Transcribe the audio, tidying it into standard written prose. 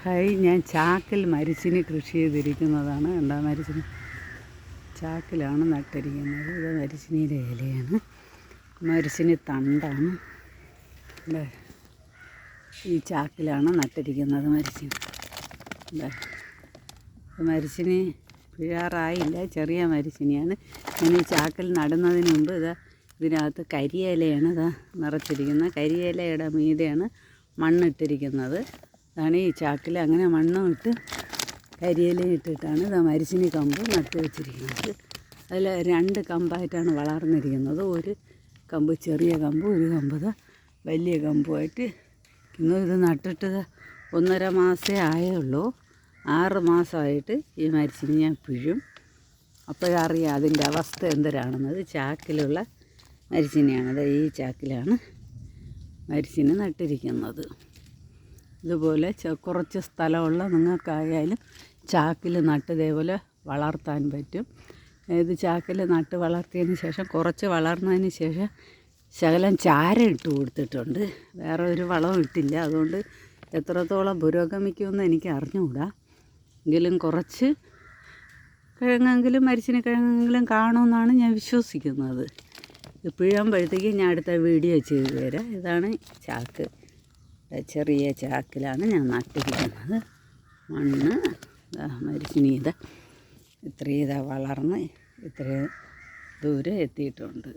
Hi, ഞാൻ ചാക്കിൽ മരിച്ചിനി കൃഷി ചെയ്തിരിക്കുന്നതാണ്. കണ്ടോ, മരിച്ചിനി ചാക്കിലാണ് നട്ടിരിക്കുന്നത്. ഇത് മരിച്ചിനിയുടെ ഇലയാണ്, മരിച്ചിനി തണ്ടാണ്. ഈ ചാക്കിലാണ് നട്ടിരിക്കുന്നത് മരിച്ചിനി. മരിച്ചിനി പിഴാറായില്ല, ചെറിയ മരിച്ചിനിയാണ്. ഞാൻ ഈ ചാക്കിൽ നടുന്നതിന് മുമ്പ് ഇതിനകത്ത് കരിയിലയാണ് നിറച്ചിരിക്കുന്നത്. കരിയിലയുടെ മീതെയാണ് മണ്ണിട്ടിരിക്കുന്നത്. അതാണ് ഈ ചാക്കിൽ. അങ്ങനെ മണ്ണും ഇട്ട് കരിയിലയും ഇട്ടിട്ടാണ് മരിച്ചിനി കമ്പ് നട്ട് വെച്ചിരിക്കുന്നത്. അതിൽ 2 കമ്പായിട്ടാണ് വളർന്നിരിക്കുന്നത്. ഒരു കമ്പ് ചെറിയ കമ്പ്, ഒരു കമ്പ് വലിയ കമ്പുമായിട്ട്. ഇത് നട്ടിട്ട് 1.5 മാസമേ ആയുള്ളൂ. 6 മാസമായിട്ട് ഈ മരിച്ചിനി ഞാൻ പിഴും. അപ്പോഴറിയാം അതിൻ്റെ അവസ്ഥ എന്തരാണെന്നത്. ചാക്കിലുള്ള മരിച്ചിനിയാണത്. ഈ ചാക്കിലാണ് മരിച്ചിനി നട്ടിരിക്കുന്നത്. ഇതുപോലെ കുറച്ച് സ്ഥലമുള്ള നിങ്ങൾക്കായാലും ചാക്കിൽ നട്ട് ഇതേപോലെ വളർത്താൻ പറ്റും. ഇത് ചാക്കിൽ നട്ട് വളർത്തിയതിന് ശേഷം കുറച്ച് വളർന്നതിന് ശേഷം ശകലം ചാരം ഇട്ട് കൊടുത്തിട്ടുണ്ട്. വേറെ ഒരു വളവും ഇട്ടില്ല. അതുകൊണ്ട് എത്രത്തോളം പുരോഗമിക്കുമെന്ന് എനിക്ക് അറിഞ്ഞുകൂടാ. എങ്കിലും കുറച്ച് കിഴങ്ങെങ്കിലും, മരിച്ചിനി കിഴങ്ങെങ്കിലും കാണുമെന്നാണ് ഞാൻ വിശ്വസിക്കുന്നത്. ഇത് പിഴുമ്പോഴത്തേക്ക് ഞാൻ അടുത്ത വീഡിയോ ചെയ്തു തരാം. ഇതാണ് ചാക്ക്. ചെറിയ ചാക്കിലാണ് ഞാൻ നട്ടിരിക്കുന്നത്. മണ്ണ് മരിച്ചിനി ഇത്രയും വളർന്ന് ഇത്രയും ദൂരം എത്തിയിട്ടുണ്ട്.